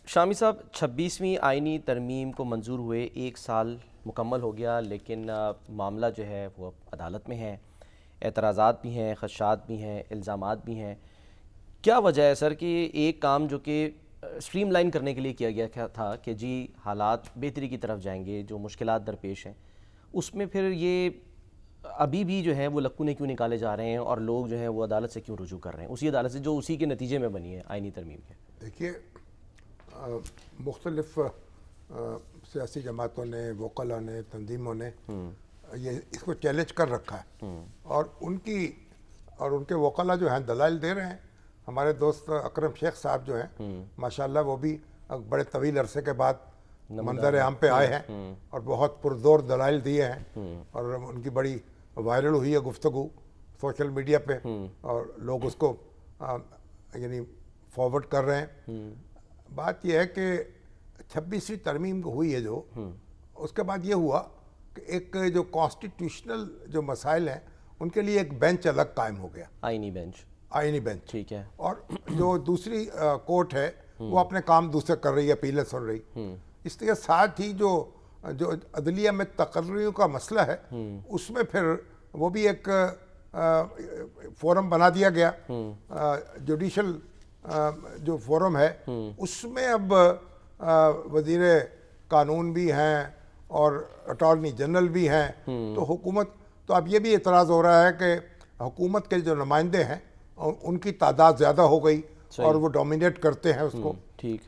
شامی صاحب، 26ویں آئینی ترمیم کو منظور ہوئے 1 سال مکمل ہو گیا، لیکن معاملہ جو ہے وہ عدالت میں ہے، اعتراضات بھی ہیں، خدشات بھی ہیں، الزامات بھی ہیں۔ کیا وجہ ہے سر کہ ایک کام جو کہ اسٹریم لائن کرنے کے لیے کیا گیا تھا کہ جی حالات بہتری کی طرف جائیں گے، جو مشکلات درپیش ہیں، اس میں پھر یہ ابھی بھی جو ہے وہ لکونے کیوں نکالے جا رہے ہیں اور لوگ جو ہیں وہ عدالت سے کیوں رجوع کر رہے ہیں، اسی عدالت سے جو اسی کے نتیجے میں بنی ہے آئینی ترمیم کے؟ دیکھیے، مختلف سیاسی جماعتوں نے، وکلاء نے، تنظیموں نے یہ اس کو چیلنج کر رکھا ہے، اور ان کے وکلاء جو ہیں دلائل دے رہے ہیں۔ ہمارے دوست اکرم شیخ صاحب جو ہیں ماشاءاللہ وہ بھی بڑے طویل عرصے کے بعد منظر عام پہ آئے ہیں اور بہت پرزور دلائل دیے ہیں، اور ان کی بڑی وائرل ہوئی ہے گفتگو سوشل میڈیا پہ، اور لوگ اس کو یعنی فارورڈ کر رہے ہیں۔ بات یہ ہے کہ 26ویں ترمیم ہوئی ہے جو، اس کے بعد یہ ہوا کہ ایک جو کانسٹیٹیوشنل جو مسائل ہیں ان کے لیے ایک بینچ الگ قائم ہو گیا، آئینی بینچ، ٹھیک ہے، اور جو دوسری کورٹ ہے وہ اپنے کام دوسرے کر رہی ہے، اپیلیں سن رہی۔ اس کے ساتھ ہی جو عدلیہ میں تقرریوں کا مسئلہ ہے اس میں پھر وہ بھی ایک فورم بنا دیا گیا، جوڈیشل جو فورم ہے، اس میں اب وزیر قانون بھی ہیں اور اٹارنی جنرل بھی ہیں، تو حکومت، تو اب یہ بھی اعتراض ہو رہا ہے کہ حکومت کے جو نمائندے ہیں ان کی تعداد زیادہ ہو گئی اور وہ ڈومینیٹ کرتے ہیں اس کو۔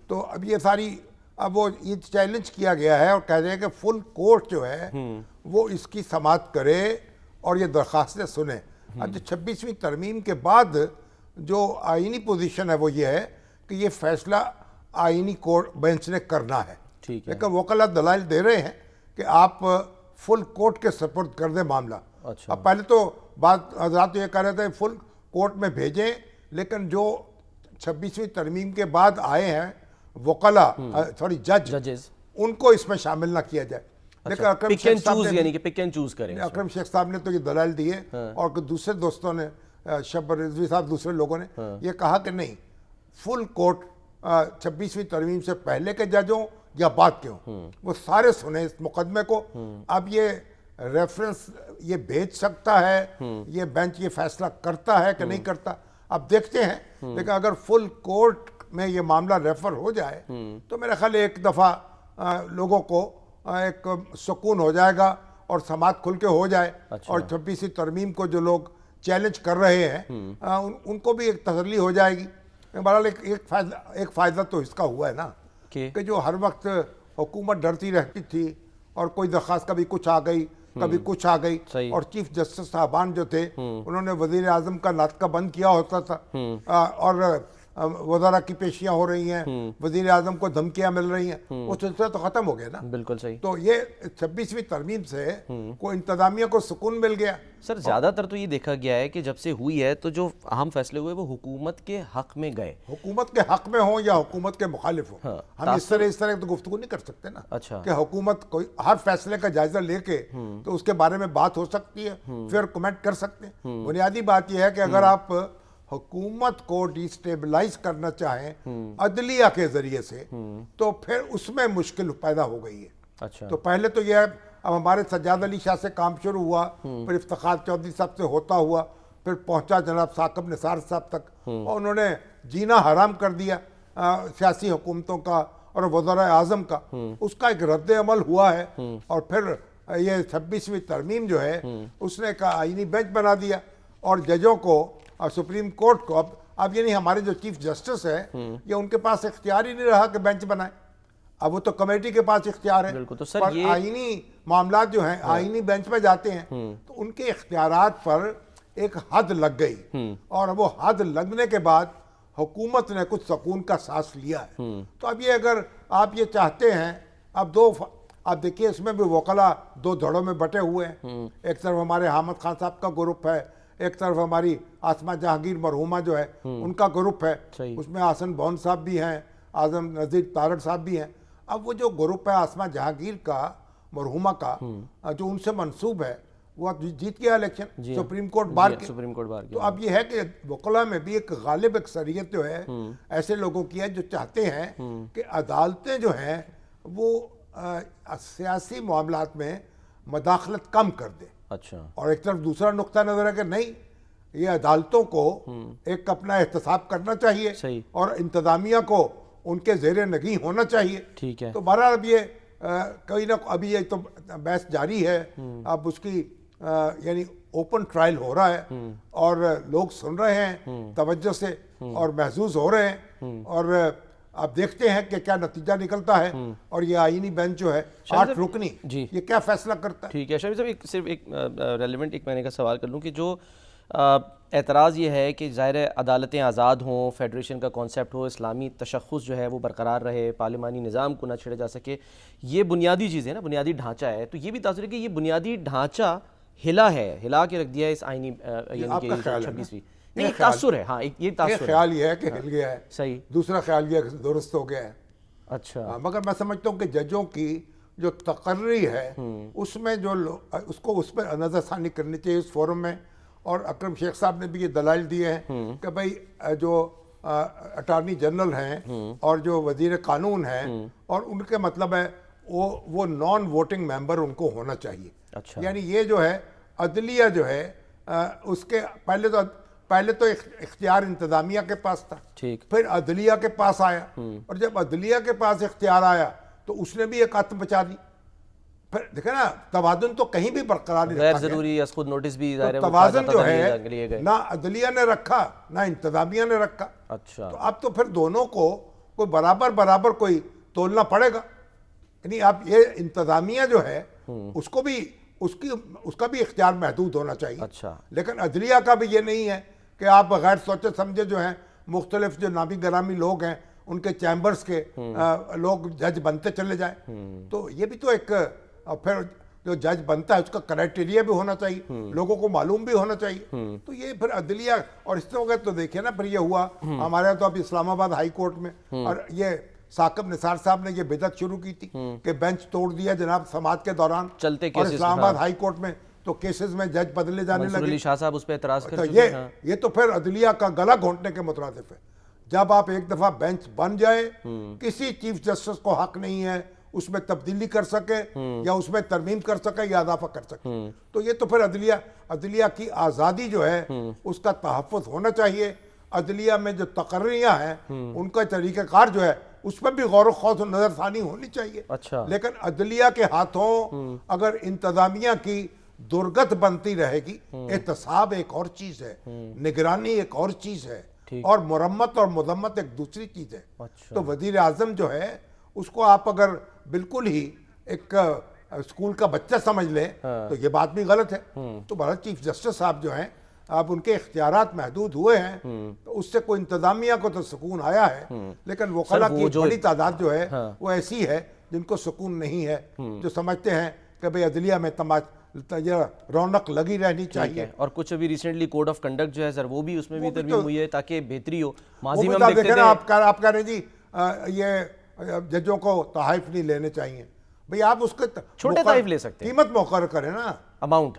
تو اب یہ ساری، اب وہ یہ چیلنج کیا گیا ہے اور کہہ رہے ہیں کہ فل کورٹ جو ہے وہ اس کی سماعت کرے اور یہ درخواستیں سنے۔ اب 26ویں ترمیم کے بعد جو آئینی پوزیشن ہے وہ یہ ہے کہ یہ فیصلہ آئینی کورٹ بینچ نے کرنا ہے، لیکن وکلاء دلائل دے رہے ہیں کہ آپ فل کورٹ کے سپرد کر دیں معاملہ۔ اب پہلے تو بات حضرات یہ کہہ رہے تھے فل کورٹ میں بھیجیں، لیکن جو 26ویں ترمیم کے بعد آئے ہیں وکلاء، ججز، ان کو اس میں شامل نہ کیا جائے۔ لیکن اکرم شیخ صاحب نے تو یہ دلائل دیے، اور دوسرے دوستوں نے، شب رضوی صاحب، دوسرے لوگوں نے یہ کہا کہ نہیں، فل کورٹ 26ویں ترمیم سے پہلے کے جج ہوں یا بعد کے ہوں، وہ سارے سنیں اس مقدمے کو۔ اب یہ ریفرنس یہ بھیج سکتا ہے، یہ بینچ یہ فیصلہ کرتا ہے کہ نہیں کرتا، اب دیکھتے ہیں۔ لیکن اگر فل کورٹ میں یہ معاملہ ریفر ہو جائے تو میرا خیال ایک دفعہ لوگوں کو ایک سکون ہو جائے گا اور سماعت کھل کے ہو جائے، اور 26ویں ترمیم کو جو لوگ چیلنج کر رہے ہیں ان کو بھی ایک تسلی ہو جائے گی۔ بہرحال ایک فائدہ تو اس کا ہوا ہے نا کہ جو ہر وقت حکومت ڈرتی رہتی تھی اور کوئی درخواست کبھی کچھ آ گئی کبھی کچھ آ گئی، اور چیف جسٹس صاحبان جو تھے انہوں نے وزیر اعظم کا ناطقہ بند کیا ہوتا تھا، اور وزراء کی پیشیاں ہو رہی ہیں، وزیر اعظم کو دھمکیاں مل رہی ہیں، وہ سلسلہ تو ختم ہو گیا نا۔ بالکل صحیح۔ تو یہ 26ویں ترمیم سے کو انتظامیہ کو سکون مل گیا۔ سر زیادہ تر تو یہ دیکھا گیا ہے کہ جب سے ہوئی ہے تو جو اہم فیصلے ہوئے وہ حکومت کے حق میں گئے، حکومت کے حق میں ہوں یا حکومت کے مخالف ہوں، ہم اس طرح تو گفتگو نہیں کر سکتے نا کہ حکومت کوئی ہر فیصلے کا جائزہ لے کے تو اس کے بارے میں بات ہو سکتی ہے، پھر کمنٹ کر سکتے ہیں۔ بنیادی بات یہ ہے کہ اگر آپ حکومت کو ڈیسٹیبلائز کرنا چاہیں عدلیہ کے ذریعے سے تو پھر اس میں مشکل پیدا ہو گئی ہے۔ تو پہلے تو یہ اب ہمارے سجاد علی شاہ سے کام شروع ہوا، پھر افتخار چودھری صاحب سے ہوتا ہوا، پھر پہنچا جناب ثاقب نثار صاحب تک، اور انہوں نے جینا حرام کر دیا سیاسی حکومتوں کا اور وزراء اعظم کا۔ اس کا ایک رد عمل ہوا ہے، اور پھر یہ 26ویں ترمیم جو ہے اس نے ایک آئینی بینچ بنا دیا، اور ججوں کو اور سپریم کورٹ کو اب یہ نہیں، ہمارے جو چیف جسٹس ہے یہ ان کے پاس اختیار ہی نہیں رہا کہ بینچ بنائے، اب وہ تو کمیٹی کے پاس اختیار ہے۔ پر آئینی معاملات جو ہیں آئینی بینچ پہ جاتے ہیں تو ان کے اختیارات پر ایک حد لگ گئی، اور وہ حد لگنے کے بعد حکومت نے کچھ سکون کا سانس لیا ہے۔ تو اب یہ اگر آپ یہ چاہتے ہیں، اب آپ دیکھیے اس میں بھی وکلاء دو دھڑوں میں بٹے ہوئے ہیں، ایک طرف ہمارے حامد خان صاحب کا گروپ ہے، ایک طرف ہماری آسمہ جہانگیر مرحومہ جو ہے ان کا گروپ ہے، اس میں آسن بون صاحب بھی ہیں، اعظم نذیر تارڑ صاحب بھی ہیں۔ اب وہ جو گروپ ہے آسمہ جہانگیر کا، مرحومہ کا، جو ان سے منسوب ہے، وہ جیت گیا الیکشن سپریم کورٹ بار کے. سپریم کورٹ بار کے. تو اب یہ ہے کہ وکلاء میں بھی ایک غالب اکثریت جو ہے ایسے لوگوں کی ہے جو چاہتے ہیں کہ عدالتیں جو ہیں وہ سیاسی معاملات میں مداخلت کم کر دیں. اچھا. اور ایک طرف دوسرا نقطہ نظر ہے کہ نہیں، یہ عدالتوں کو ایک اپنا احتساب کرنا چاہیے صحیح. اور انتظامیہ کو ان کے زیر نگیں ہونا چاہیے. ٹھیک ہے. تو بہرحال اب یہ کوئی نہ ابھی یہ تو بحث جاری ہے، اب اس کی یعنی اوپن ٹرائل ہو رہا ہے اور لوگ سن رہے ہیں توجہ سے اور محظوظ ہو رہے ہیں، اور اب دیکھتے ہیں کہ کیا نتیجہ نکلتا ہے اور یہ آئینی بینچ جو ہے 8 رکنی یہ کیا فیصلہ کرتا ہے. ٹھیک ہے شاہد صاحب، صرف ایک ریلیونٹ ایک میں نے کا سوال کر لوں کہ جو اعتراض یہ ہے کہ ظاہر عدالتیں آزاد ہوں، فیڈریشن کا کانسیپٹ ہو، اسلامی تشخص جو ہے وہ برقرار رہے، پارلیمانی نظام کو نہ چھیڑا جا سکے، یہ بنیادی چیزیں نا، بنیادی ڈھانچہ ہے. تو یہ بھی تاثر ہے کہ یہ بنیادی ڈھانچہ ہلا کے رکھ دیا ہے اس آئینی آپ کا خیال ہے 26ویں. نہیں تاثر ہے. ہاں یہ تاثر خیال یہ ہے کہ ہل گیا ہے. صحیح. دوسرا خیال یہ ہے کہ درست ہو گیا ہے. اچھا. مگر میں سمجھتا ہوں کہ ججوں کی جو تقرری ہے اس میں جو اس کو اس پہ نظر ثانی کرنی چاہیے اس فورم میں. اور اکرم شیخ صاحب نے بھی یہ دلائل دیے ہیں کہ بھائی جو اٹارنی جنرل ہیں اور جو وزیر قانون ہیں اور ان کے مطلب ہے وہ نان ووٹنگ ممبر ان کو ہونا چاہیے. اچھا. یعنی یہ جو ہے عدلیہ جو ہے اس کے پہلے تو اختیار انتظامیہ کے پاس تھا، ٹھیک، پھر عدلیہ کے پاس آیا، اور جب عدلیہ کے پاس اختیار آیا تو اس نے بھی ایک ہاتھ بچا دی. پھر دیکھیں نا توازن تو کہیں بھی برقرار نہیں غیر رکھا گیا. ضروری از خود نوٹس بھی ظاہر ہے توازن جو ہے نہ عدلیہ نے رکھا نہ انتظامیہ نے رکھا. اچھا. تو اب تو پھر دونوں کو کوئی برابر کوئی تولنا پڑے گا. یعنی اب یہ انتظامیہ جو ہے اس کو بھی اس کا بھی اختیار محدود ہونا چاہیے. اچھا. لیکن عدلیہ کا بھی یہ نہیں ہے کہ آپ بغیر سوچے سمجھے جو ہیں مختلف جو نامی گرامی لوگ ہیں ان کے چیمبرز کے لوگ جج بنتے چلے جائیں. تو یہ بھی تو ایک پھر جو جج بنتا ہے اس کا کرائٹیریا بھی ہونا چاہیے، لوگوں کو معلوم بھی ہونا چاہیے. تو یہ پھر عدلیہ اور اس طرح تو دیکھیں نا پھر یہ ہوا ہمارے تو اب اسلام آباد ہائی کورٹ میں، اور یہ ثاقب نثار صاحب نے یہ بدعت شروع کی تھی کہ بینچ توڑ دیا جناب سماعت کے دوران چلتے اور اسلام آباد ہائی کورٹ میں تو کیسز میں جج بدلے جانے منصور لگے. علی شاہ صاحب اس پہ اعتراض کر تو چکے ہیں. یہ تو پھر عدلیہ کا گلا گھونٹنے کے مترادف ہے. جب آپ ایک دفعہ بینچ بن جائے کسی چیف جسٹس کو حق نہیں ہے اس میں تبدیلی کر سکے یا اس میں ترمیم کر سکے یا اضافہ کر سکے. تو یہ تو پھر عدلیہ کی آزادی جو ہے اس کا تحفظ ہونا چاہیے. عدلیہ میں جو تقرریاں ہیں ان کا طریقہ کار جو ہے اس پر بھی غور و خوض و نظر ثانی ہونی چاہیے. اچھا. لیکن عدلیہ کے ہاتھوں اگر انتظامیہ کی درگت بنتی رہے گی، احتساب ایک اور چیز ہے، نگرانی ایک اور چیز ہے، اور مرمت اور مذمت ایک دوسری چیز ہے. تو وزیر اعظم جو ہے اس کو آپ اگر بالکل ہی ایک اسکول کا بچہ سمجھ لیں تو یہ بات بھی غلط ہے. تو بھارت چیف جسٹس صاحب جو ہیں اب ان کے اختیارات محدود ہوئے ہیں تو اس سے کوئی انتظامیہ کو تو سکون آیا ہے، لیکن وکلاء کی ایک بڑی تعداد جو ہے وہ ایسی ہے جن کو سکون نہیں ہے، جو سمجھتے ہیں کہ بھئی عدلیہ میں رونق لگی رہنی چاہیے. اور کچھ ابھی ریسنٹلی کوڈ آف کنڈکٹ جو ہے سر وہ بھی اس میں بھی ترمیم ہوئی ہے تاکہ بہتری ہو. ماضی میں ہم دیکھتے تھے آپ کہہ رہے ہیں جی یہ ججوں کو تحائف نہیں لینے چاہیے. بھئی آپ اس کے چھوٹے تحائف لے سکتے ہیں، قیمت مقرر کریں نا، اماؤنٹ.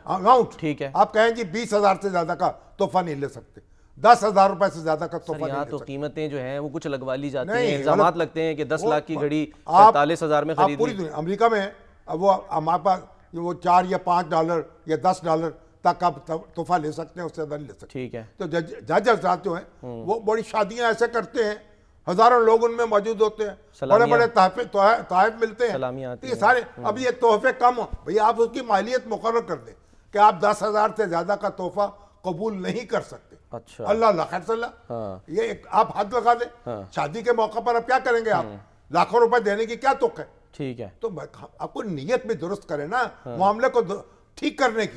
ٹھیک ہے. آپ کہیں جی 20,000 سے زیادہ کا تحفہ نہیں لے سکتے، 10,000 روپے سے زیادہ کا تحفہ نہیں لے سکتے. تو قیمتیں جو ہیں وہ کچھ لگوا لی جاتی ہیں، الزامات لگتے ہیں کہ 10 لاکھ کی گھڑی 45,000 میں خرید لی. امریکہ میں وہ ہمارے پاس وہ $4 یا $5 یا $10 تک آپ تحفہ لے سکتے ہیں، اس سے زیادہ نہیں لے سکتے. ٹھیک ہے. تو جج حضرات جو ہیں وہ بڑی شادیاں ایسے کرتے ہیں، ہزاروں لوگ ان میں موجود ہوتے ہیں، بڑے بڑے تحائف ملتے ہیں. یہ سارے اب یہ تحفے کم ہو بھئی آپ اس کی مالیت مقرر کر دیں کہ آپ 10,000 سے زیادہ کا تحفہ قبول نہیں کر سکتے. اچھا. اللہ خیر صلی اللہ، یہ آپ حد لگا دیں. شادی کے موقع پر اب کیا کریں گے، آپ لاکھوں روپے دینے کی کیا توقع ہے. ٹھیک ہے. تو آپ کو نیت بھی درست کریں نا معاملے کو ٹھیک کرنے کی.